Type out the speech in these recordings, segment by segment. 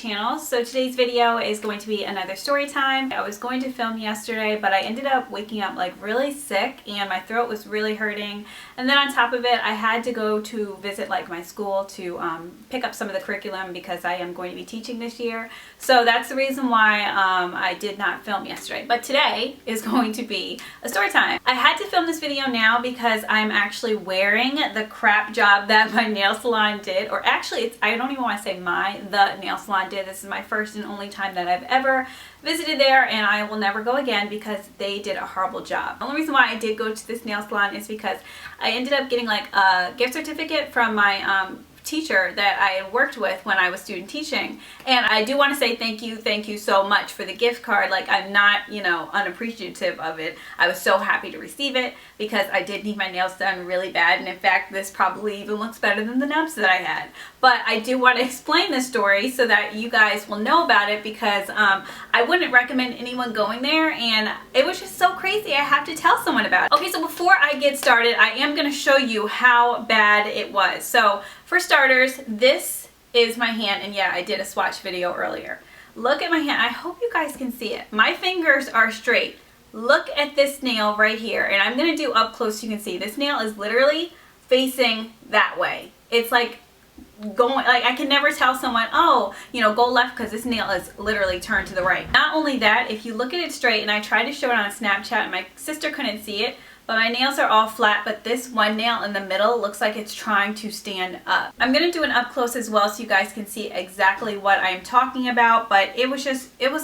channel. So today's video is going to be another story time. I was going to film yesterday, but I ended up waking up like really sick and my throat was really hurting. And then on top of it, I had to go to visit like my school to pick up some of the curriculum because I am going to be teaching this year. So that's the reason why I did not film yesterday. But today is going to be a story time. I had to film this video now because I'm actually wearing the crap job that my nail salon did, or actually I don't even want to say the nail salon did. This is my first and only time that I've ever visited there, and I will never go again because they did a horrible job. The only reason why I did go to this nail salon is because I ended up getting like a gift certificate from my teacher that I had worked with when I was student teaching, and I do want to say thank you so much for the gift card. Like, I'm not, you know, unappreciative of it. I was so happy to receive it because I did need my nails done really bad, and in fact this probably even looks better than the nubs that I had. But I do want to explain this story so that you guys will know about it, because I wouldn't recommend anyone going there, and it was just so crazy I have to tell someone about it. Okay, so before I get started, I am going to show you how bad it was. So for starters, this is my hand, and yeah, I did a swatch video earlier. Look at my hand. I hope you guys can see it. My fingers are straight. Look at this nail right here, and I'm gonna do up close so you can see. This nail is literally facing that way. It's like going, like, I can never tell someone, oh, you know, go left, because this nail is literally turned to the right. Not only that, if you look at it straight, and I tried to show it on Snapchat and my sister couldn't see it, but my nails are all flat, but this one nail in the middle looks like it's trying to stand up. I'm going to do an up close as well so you guys can see exactly what I'm talking about, but it was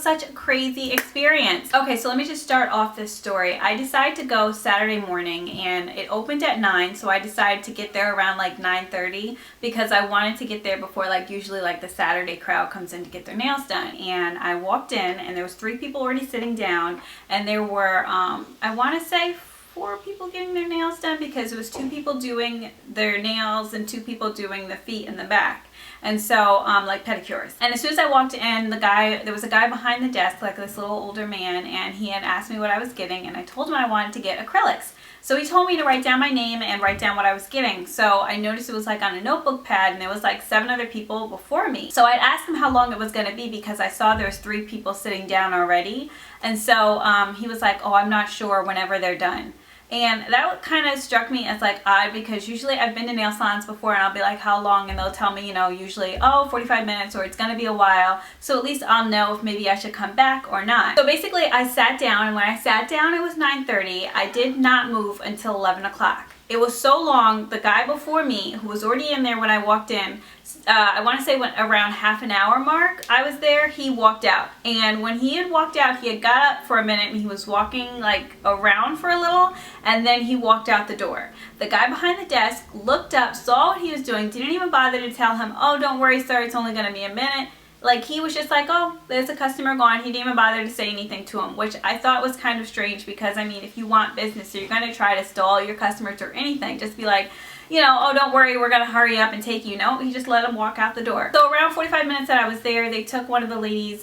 such a crazy experience. Okay, so let me just start off this story. I decided to go Saturday morning, and it opened at 9, so I decided to get there around like 9:30 because I wanted to get there before, like, usually like the Saturday crowd comes in to get their nails done. And I walked in, and there was 3 people already sitting down, and there were I want to say 4 people getting their nails done, because it was 2 people doing their nails and 2 people doing the feet and the back, and so like pedicures. And as soon as I walked in, there was a guy behind the desk, like this little older man, and he had asked me what I was getting, and I told him I wanted to get acrylics. So he told me to write down my name and write down what I was getting. So I noticed it was like on a notebook pad, and there was like 7 other people before me. So I asked him how long it was going to be, because I saw there was 3 people sitting down already, and so he was like, oh, I'm not sure, whenever they're done. And that kind of struck me as like odd, because usually I've been to nail salons before and I'll be like, how long? And they'll tell me, you know, usually, oh, 45 minutes, or it's going to be a while. So at least I'll know if maybe I should come back or not. So basically I sat down, and when I sat down it was 9:30. I did not move until 11 o'clock. It was so long. The guy before me, who was already in there when I walked in, I want to say when around half an hour mark I was there, he walked out. And when he had walked out, he had got up for a minute and he was walking like around for a little, and then he walked out the door. The guy behind the desk looked up, saw what he was doing, didn't even bother to tell him, oh, don't worry sir, it's only going to be a minute. Like, he was just like, oh, there's a customer gone. He didn't even bother to say anything to him, which I thought was kind of strange, because I mean, if you want business, so you're going to try to stall your customers or anything, just be like, you know, oh, don't worry, we're going to hurry up and take you. No, he just let him walk out the door. So around 45 minutes that I was there, they took one of the ladies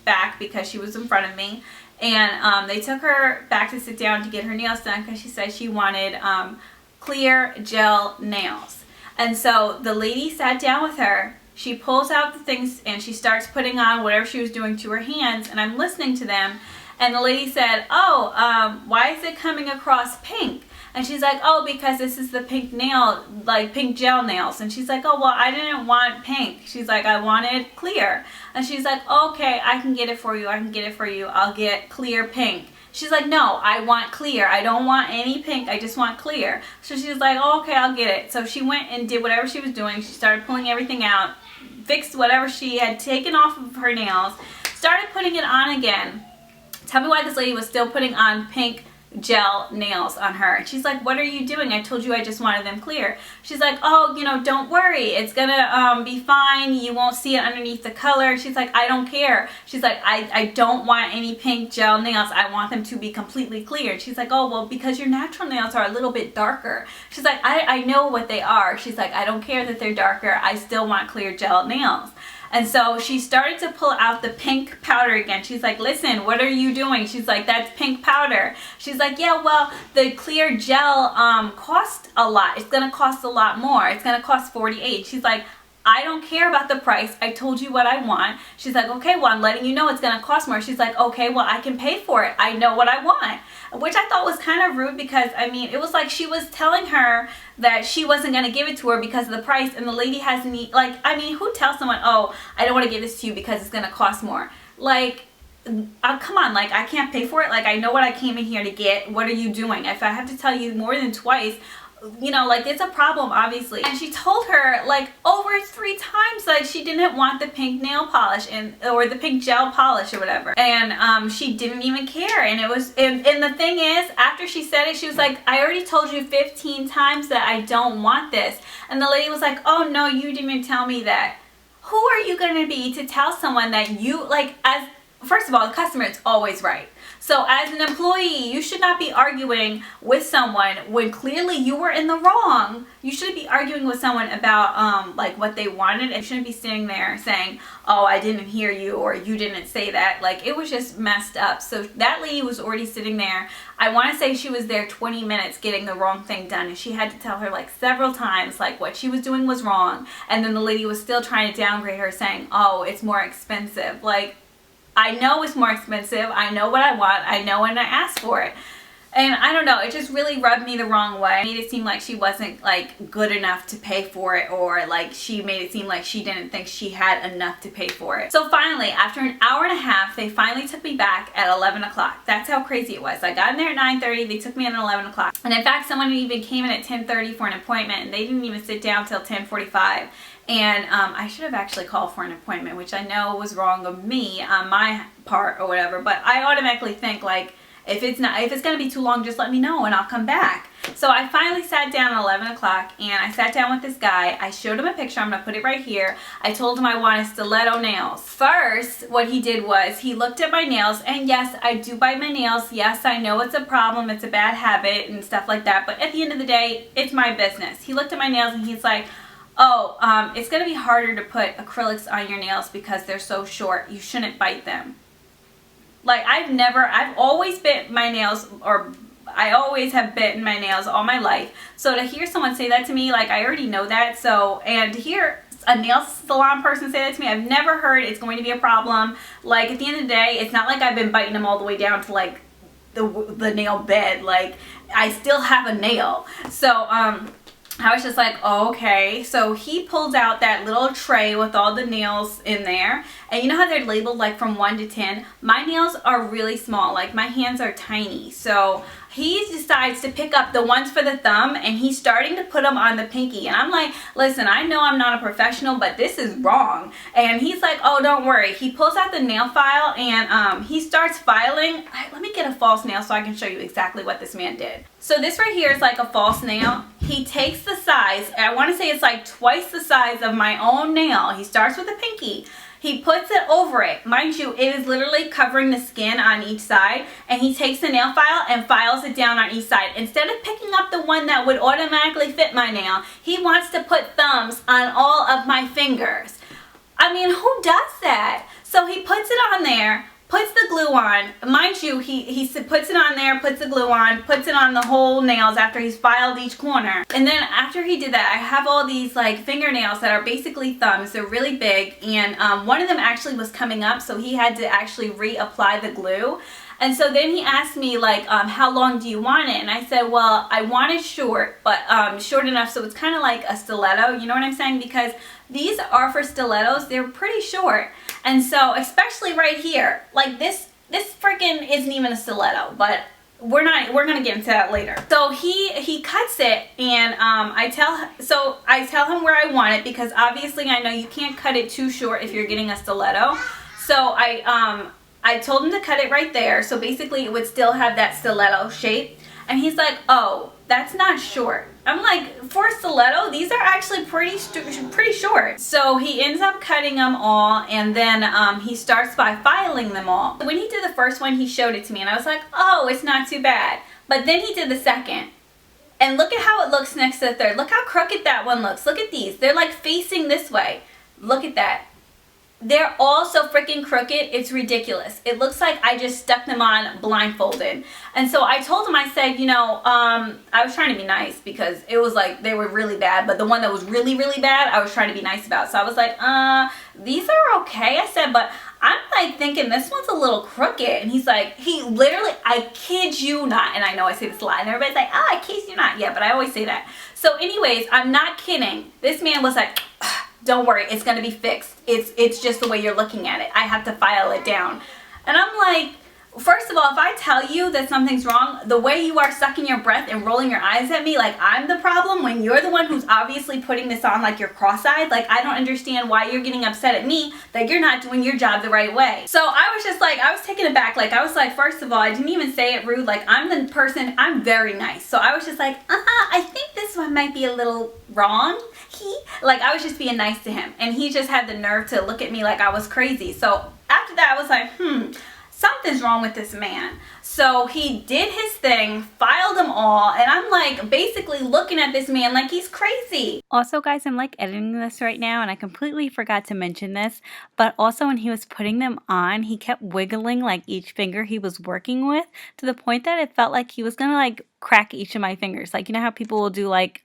back because she was in front of me, and they took her back to sit down to get her nails done, because she said she wanted clear gel nails. And so the lady sat down with her. She pulls out the things and she starts putting on whatever she was doing to her hands, and I'm listening to them, and the lady said, oh, why is it coming across pink? And she's like, oh, because this is the pink nail, like pink gel nails. And she's like, oh, well, I didn't want pink. She's like, I wanted clear. And she's like, okay, I can get it for you. I can get it for you. I'll get clear pink. She's like, no, I want clear. I don't want any pink. I just want clear. So she's like, oh, okay, I'll get it. So she went and did whatever she was doing. She started pulling everything out, fixed whatever she had taken off of her nails, started putting it on again. Tell me why this lady was still putting on pink gel nails on her. And she's like, what are you doing? I told you I just wanted them clear. She's like, oh, you know, don't worry, it's gonna be fine, you won't see it underneath the color. She's like, I don't care. She's like, I don't want any pink gel nails, I want them to be completely clear. She's like, oh, well, because your natural nails are a little bit darker. She's like, I know what they are. She's like, I don't care that they're darker, I still want clear gel nails. And so she started to pull out the pink powder again. She's like, listen, what are you doing? She's like, that's pink powder. She's like, yeah, well, the clear gel cost a lot. It's going to cost a lot more. It's going to cost $48. She's like, I don't care about the price. I told you what I want. She's like, okay, well, I'm letting you know it's gonna cost more. She's like, okay, well, I can pay for it. I know what I want. Which I thought was kind of rude because, I mean, it was like she was telling her that she wasn't gonna give it to her because of the price, and the lady hasn't, like, I mean, who tells someone, oh, I don't wanna give this to you because it's gonna cost more? Like, come on, like, I can't pay for it. Like, I know what I came in here to get. What are you doing? If I have to tell you more than twice, you know, like, it's a problem, obviously. And she told her like over 3 times like she didn't want the pink nail polish or the pink gel polish or whatever, and she didn't even care. And it was, and the thing is, after she said it, she was like, I already told you 15 times that I don't want this. And the lady was like, oh no, you didn't even tell me that. Who are you gonna be to tell someone that you, like, as first of all, the customer is always right. So as an employee, you should not be arguing with someone when clearly you were in the wrong. You shouldn't be arguing with someone about like what they wanted, and you shouldn't be sitting there saying, oh, I didn't hear you, or you didn't say that. Like, it was just messed up. So that lady was already sitting there. I want to say she was there 20 minutes getting the wrong thing done, and she had to tell her like several times like what she was doing was wrong. And then the lady was still trying to downgrade her, saying, oh, it's more expensive. Like, I know it's more expensive. I know what I want. I know when I asked for it. And I don't know, it just really rubbed me the wrong way. It made it seem like she wasn't like good enough to pay for it, or like she made it seem like she didn't think she had enough to pay for it. So finally, after an hour and a half, they finally took me back at 11 o'clock. That's how crazy it was. I got in there at 9:30, they took me at 11 o'clock. And in fact, someone even came in at 10:30 for an appointment, and they didn't even sit down till 10:45. And I should have actually called for an appointment, which I know was wrong of me on my part or whatever, but I automatically think like, if it's gonna be too long, just let me know and I'll come back. So I finally sat down at 11 o'clock, and I sat down with this guy. I showed him a picture. I'm gonna put it right here. I told him I wanted stiletto nails. First, what he did was he looked at my nails, and yes, I do bite my nails. Yes, I know it's a problem. It's a bad habit and stuff like that. But at the end of the day, it's my business. He looked at my nails and he's like, oh, it's gonna be harder to put acrylics on your nails because they're so short. You shouldn't bite them. Like, I've always bit my nails, or I always have bitten my nails all my life. So to hear someone say that to me, like, I already know that. So, and to hear a nail salon person say that to me, I've never heard it's going to be a problem. Like, at the end of the day, it's not like I've been biting them all the way down to like the nail bed. Like, I still have a nail. So, I was just like, oh, okay. So he pulled out that little tray with all the nails in there. And you know how they're labeled like from 1 to 10? My nails are really small. Like, my hands are tiny. So he decides to pick up the ones for the thumb, and he's starting to put them on the pinky. And I'm like, listen, I know I'm not a professional, but this is wrong. And he's like, oh, don't worry. He pulls out the nail file, and he starts filing. Let me get a false nail so I can show you exactly what this man did. So this right here is like a false nail. He takes the size, I want to say it's like twice the size of my own nail. He starts with a pinky. He puts it over it. Mind you, it is literally covering the skin on each side. And he takes the nail file and files it down on each side. Instead of picking up the one that would automatically fit my nail, he wants to put thumbs on all of my fingers. I mean, who does that? So he puts it on there, puts the glue on. Mind you, he puts it on there, puts the glue on, puts it on the whole nails after he's filed each corner. And then after he did that, I have all these like fingernails that are basically thumbs. They're really big, and one of them actually was coming up, so he had to actually reapply the glue. And so then he asked me like, how long do you want it? And I said, well, I want it short, but short enough so it's kind of like a stiletto, you know what I'm saying? Because these are for stilettos, they're pretty short. And so, especially right here, like this freaking isn't even a stiletto, but we're gonna get into that later. So he cuts it, and I tell him where I want it, because obviously I know you can't cut it too short if you're getting a stiletto. So I told him to cut it right there, so basically it would still have that stiletto shape. And he's like, oh, that's not short. I'm like, for a stiletto, these are actually pretty short. So he ends up cutting them all, and then he starts by filing them all. When he did the first one, he showed it to me, and I was like, oh, it's not too bad. But then he did the second. And look at how it looks next to the third. Look how crooked that one looks. Look at these. They're like facing this way. Look at that. They're all so freaking crooked, it's ridiculous. It looks like I just stuck them on blindfolded. And so I told him, I said, you know, I was trying to be nice because it was like they were really bad, but the one that was really, really bad, I was trying to be nice about. So I was like, these are okay. I said, but I'm like thinking this one's a little crooked. And he's like, he literally, I kid you not. And I know I say this a lot and everybody's like, oh, I kid you not. Yeah, but I always say that. So anyways, I'm not kidding. This man was like, don't worry, it's gonna be fixed. It's just the way you're looking at it. I have to file it down. And I'm like, first of all, if I tell you that something's wrong, the way you are sucking your breath and rolling your eyes at me like I'm the problem when you're the one who's obviously putting this on like you're cross-eyed, like I don't understand why you're getting upset at me that you're not doing your job the right way. So I was just like, I was taken aback. Like I was like, first of all, I didn't even say it rude. Like I'm the person, I'm very nice. So I was just like, I think this one might be a little wrong. Like I was just being nice to him. And he just had the nerve to look at me like I was crazy. So after that, I was like, something's wrong with this man. So he did his thing, filed them all, and I'm like basically looking at this man like he's crazy. Also guys, I'm like editing this right now and I completely forgot to mention this, but also when he was putting them on, he kept wiggling like each finger he was working with to the point that it felt like he was gonna like crack each of my fingers. Like, you know how people will do like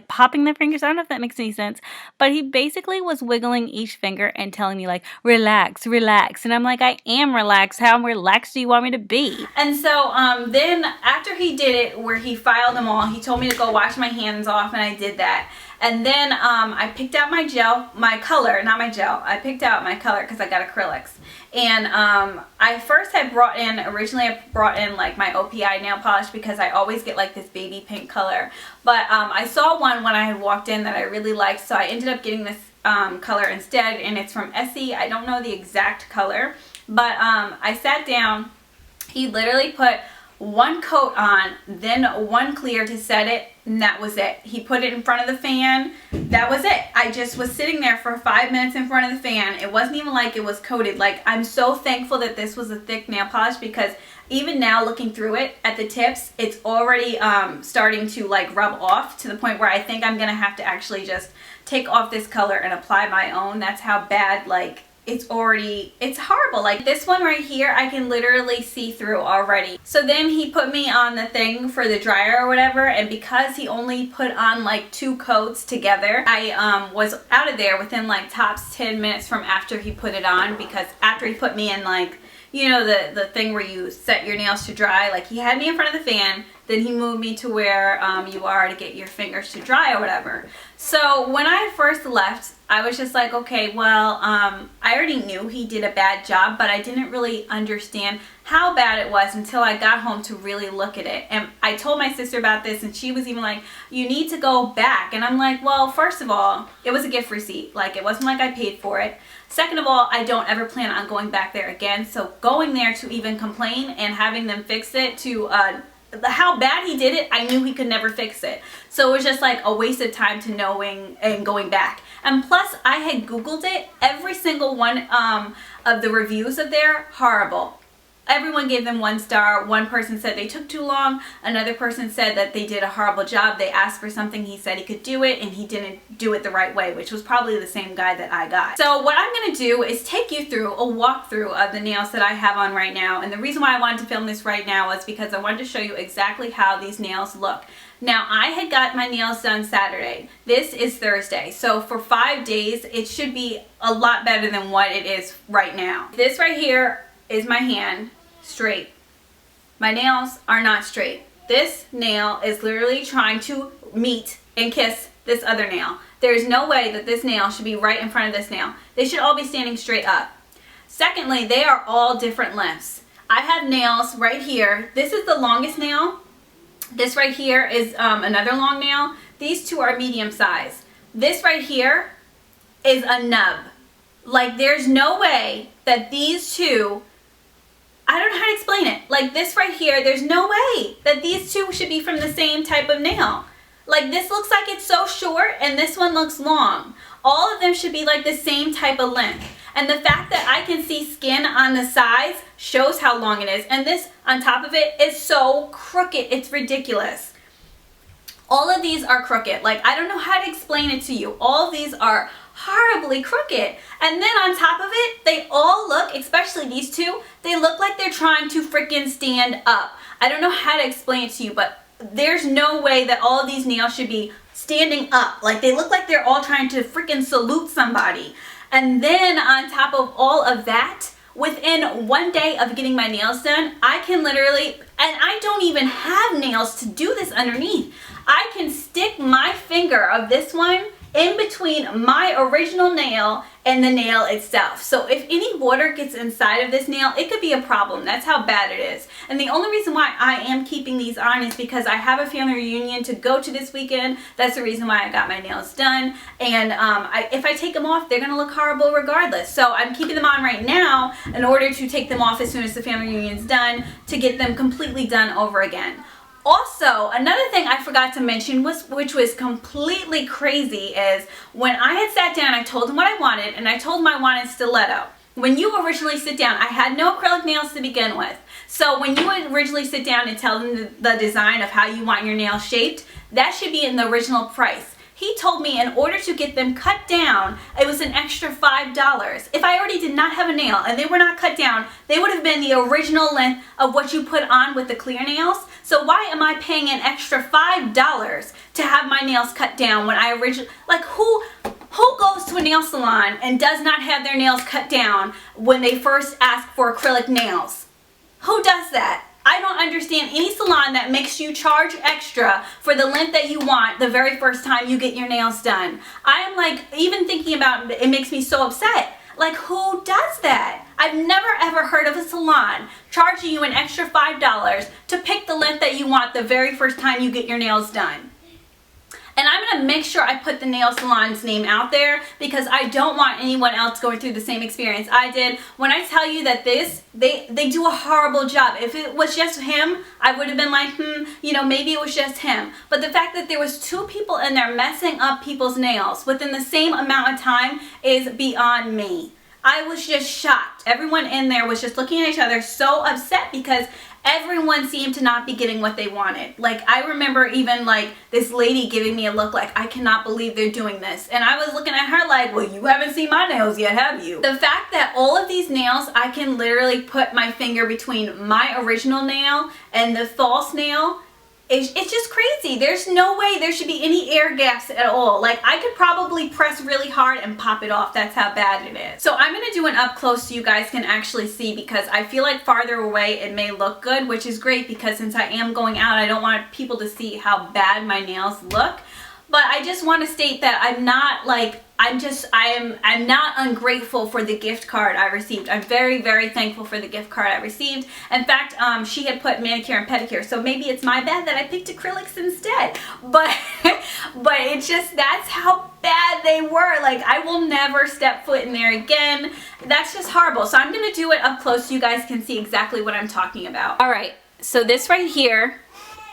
popping their fingers? I don't know if that makes any sense, but he basically was wiggling each finger and telling me like, relax, relax. And I'm like, I am relaxed. How relaxed do you want me to be? And so then after he did it, where he filed them all, he told me to go wash my hands off, and I did that. And then I picked out my gel, my color, not my gel. I picked out my color because I got acrylics. And I first had originally I brought in like my OPI nail polish because I always get like this baby pink color. But I saw one when I had walked in that I really liked, so I ended up getting this color instead, and it's from Essie. I don't know the exact color, but I sat down. He literally put one coat on, then one clear to set it, and that was it. He put it in front of the fan. That was it. I just was sitting there for 5 minutes in front of the fan. It wasn't even like it was coated. Like, I'm so thankful that this was a thick nail polish, because even now looking through it at the tips, it's already starting to like rub off to the point where I think I'm gonna have to actually just take off this color and apply my own. That's how bad, like, it's horrible. Like this one right here, I can literally see through already. So then he put me on the thing for the dryer or whatever, and because he only put on like 2 coats together, I was out of there within like tops 10 minutes from after he put it on, because after he put me in like, you know, the thing where you set your nails to dry, like he had me in front of the fan, then he moved me to where you are to get your fingers to dry or whatever. So when I first left, I was just like, okay, well, I already knew he did a bad job, but I didn't really understand how bad it was until I got home to really look at it. And I told my sister about this, and she was even like, you need to go back. And I'm like, well, first of all, it was a gift receipt. Like, it wasn't like I paid for it. Second of all, I don't ever plan on going back there again. So going there to even complain and having them fix it to how bad he did it, I knew he could never fix it. So it was just like a waste of time to knowing and going back. And plus, I had Googled it. Every single one of the reviews of there, horrible. Everyone gave them 1 star. One person said they took too long. Another person said that they did a horrible job. They asked for something, he said he could do it, and he didn't do it the right way, which was probably the same guy that I got. So what I'm going to do is take you through a walkthrough of the nails that I have on right now. And the reason why I wanted to film this right now is because I wanted to show you exactly how these nails look. Now, I had got my nails done Saturday. This is Thursday. So for 5 days, it should be a lot better than what it is right now. This right here is my hand straight. My nails are not straight. This nail is literally trying to meet and kiss this other nail. There's no way that this nail should be right in front of this nail. They should all be standing straight up. Secondly, they are all different lengths. I have nails right here. This is the longest nail. This right here is another long nail. These 2 are medium size. This right here is a nub. Like, there's no way that these 2, I don't know how to explain it. Like this right here, there's no way that these 2 should be from the same type of nail. Like, this looks like it's so short and this one looks long. All of them should be like the same type of length. And the fact that I can see skin on the sides shows how long it is. And this on top of it is so crooked. It's ridiculous. All of these are crooked. Like, I don't know how to explain it to you. All of these are horribly crooked. And then on top of it, they all look, especially these two, they look like they're trying to freaking stand up. I don't know how to explain it to you, but there's no way that all of these nails should be standing up. Like, they look like they're all trying to freaking salute somebody. And then on top of all of that, within 1 day of getting my nails done, I can literally, and I don't even have nails to do this underneath, I can stick my finger of this one in between my original nail and the nail itself. So if any water gets inside of this nail, it could be a problem. That's how bad it is. And the only reason why I am keeping these on is because I have a family reunion to go to this weekend. That's the reason why I got my nails done. And if I take them off, they're gonna look horrible regardless. So I'm keeping them on right now in order to take them off as soon as the family reunion's done, to get them completely done over again. Also, another thing I forgot to mention, which was completely crazy, is when I had sat down, I told him what I wanted, and I told him I wanted stiletto. When you originally sit down, I had no acrylic nails to begin with. So when you originally sit down and tell them the design of how you want your nails shaped, that should be in the original price. He told me in order to get them cut down, it was an extra $5. If I already did not have a nail and they were not cut down, they would have been the original length of what you put on with the clear nails. So why am I paying an extra $5 to have my nails cut down when I originally, like, who goes to a nail salon and does not have their nails cut down when they first ask for acrylic nails? Who does that? I don't understand any salon that makes you charge extra for the length that you want the very first time you get your nails done. I am like, even thinking about it, it makes me so upset. Like, who does that? I've never ever heard of a salon charging you an extra $5 to pick the length that you want the very first time you get your nails done. And I'm going to make sure I put the nail salon's name out there because I don't want anyone else going through the same experience I did. When I tell you that they do a horrible job. If it was just him, I would have been like, maybe it was just him. But the fact that there was 2 people in there messing up people's nails within the same amount of time is beyond me. I was just shocked. Everyone in there was just looking at each other so upset because everyone seemed to not be getting what they wanted. Like, I remember even like this lady giving me a look like, I cannot believe they're doing this. And I was looking at her like, well, you haven't seen my nails yet, have you? The fact that all of these nails, I can literally put my finger between my original nail and the false nail, it's just crazy. There's no way there should be any air gaps at all. Like, I could probably press really hard and pop it off. That's how bad it is. So I'm going to do an up close so you guys can actually see, because I feel like farther away it may look good, which is great because since I am going out, I don't want people to see how bad my nails look. But I just want to state that I'm not like, I'm not ungrateful for the gift card I received. I'm very, very thankful for the gift card I received. In fact, she had put manicure and pedicure, so maybe it's my bad that I picked acrylics instead. But it's just, that's how bad they were. Like, I will never step foot in there again. That's just horrible. So I'm going to do it up close so you guys can see exactly what I'm talking about. All right, so this right here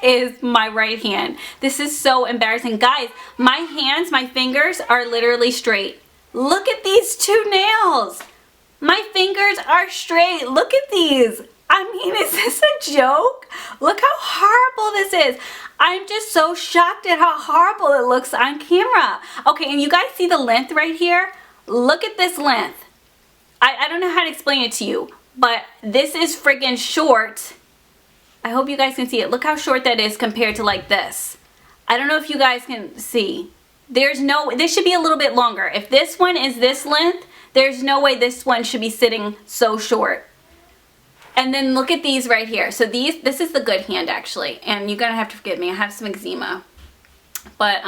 is my right hand. This is so embarrassing. Guys, my hands, my fingers are literally straight. Look at these 2 nails. My fingers are straight. Look at these. I mean, is this a joke? Look how horrible this is. I'm just so shocked at how horrible it looks on camera. Okay, and you guys see the length right here? Look at this length. I don't know how to explain it to you, but this is friggin' short. I hope you guys can see it. Look how short that is compared to like this. I don't know if you guys can see. This should be a little bit longer. If this one is this length, there's no way this one should be sitting so short. And then look at these right here. So this is the good hand actually. And you're gonna have to forgive me, I have some eczema. But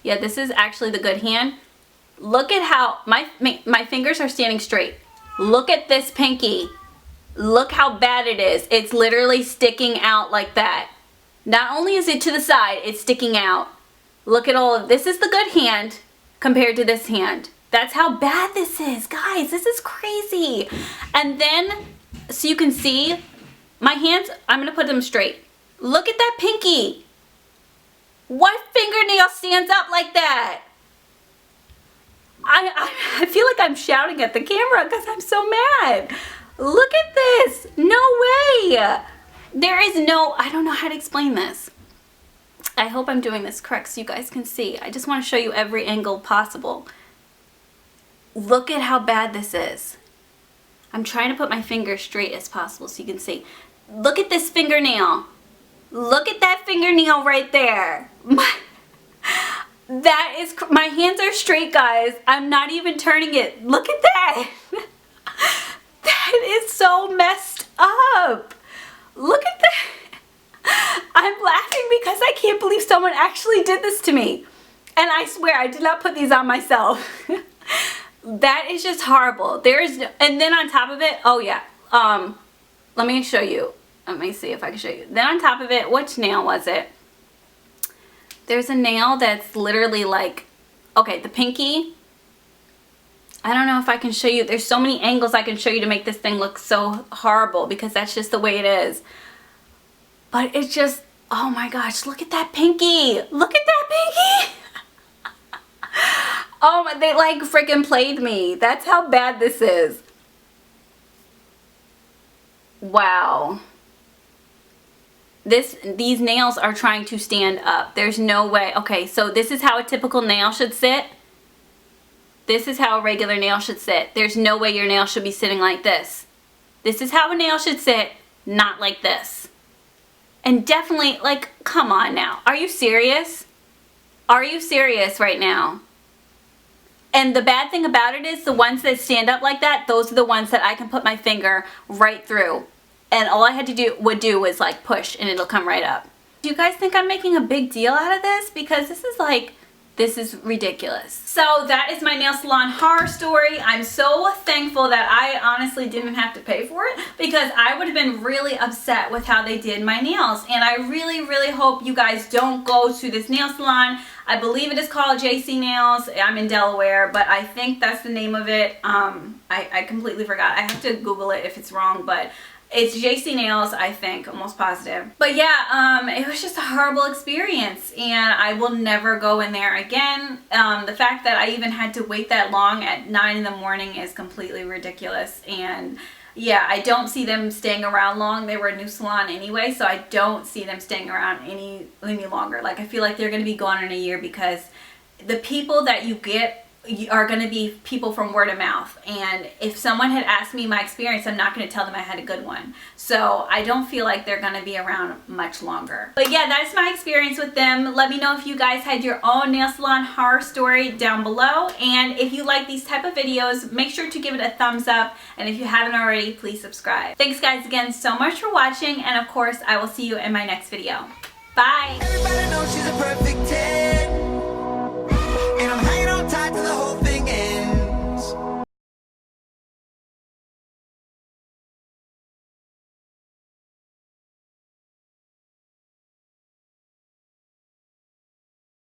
yeah, this is actually the good hand. Look at how my fingers are standing straight. Look at this pinky. Look how bad it is. It's literally sticking out like that. Not only is it to the side, it's sticking out. Look at all of this. Is the good hand compared to this hand. That's how bad this is. Guys, this is crazy. And then, so you can see, my hands, I'm going to put them straight. Look at that pinky. What fingernail stands up like that? I feel like I'm shouting at the camera because I'm so mad. Look at this. No way. There is no, I don't know how to explain this. I hope I'm doing this correct so you guys can see. I just want to show you every angle possible. Look at how bad this is. I'm trying to put my finger straight as possible so you can see. Look at this fingernail. Look at that fingernail right there. That is, my hands are straight, guys. I'm not even turning it. Look at that. That is so messed up. Look at that. I'm laughing because I can't believe someone actually did this to me. And I swear I did not put these on myself. That is just horrible. And then on top of it, oh yeah, let me show you. Let me see if I can show you. Then on top of it, which nail was it? There's a nail that's literally like, okay, the pinky. I don't know if I can show you. There's so many angles I can show you to make this thing look so horrible because that's just the way it is. But it's just, oh my gosh, look at that pinky. Look at that pinky. Oh my, they like freaking played me. That's how bad this is. Wow. These nails are trying to stand up. There's no way. Okay, so this is how a typical nail should sit. This is how a regular nail should sit. There's no way your nail should be sitting like this. This is how a nail should sit, not like this. And definitely, like, come on now. Are you serious? Are you serious right now? And the bad thing about it is the ones that stand up like that, those are the ones that I can put my finger right through. And all I had to do was like push and it'll come right up. Do you guys think I'm making a big deal out of this? Because this is ridiculous. So that is my nail salon horror story. I'm so thankful that I honestly didn't have to pay for it because I would have been really upset with how they did my nails. And I really, really hope you guys don't go to this nail salon. I believe it is called JC Nails. I'm in Delaware, but I think that's the name of it. I completely forgot. I have to Google it if it's wrong, but it's JC Nails, I think, almost positive. But yeah, it was just a horrible experience and I will never go in there again. The fact that I even had to wait that long at 9 in the morning is completely ridiculous. And yeah, I don't see them staying around long. They were a new salon anyway, so I don't see them staying around any longer. Like, I feel like they're going to be gone in a year because the people that you get are going to be people from word of mouth, and if someone had asked me my experience, I'm not going to tell them I had a good one. So I don't feel like they're going to be around much longer. But yeah, that's my experience with them. Let me know if you guys had your own nail salon horror story down below, and if you like these type of videos, make sure to give it a thumbs up, and if you haven't already, please subscribe. Thanks guys again so much for watching, and of course I will see you in my next video. Bye. Everybody knows she's a perfect 10.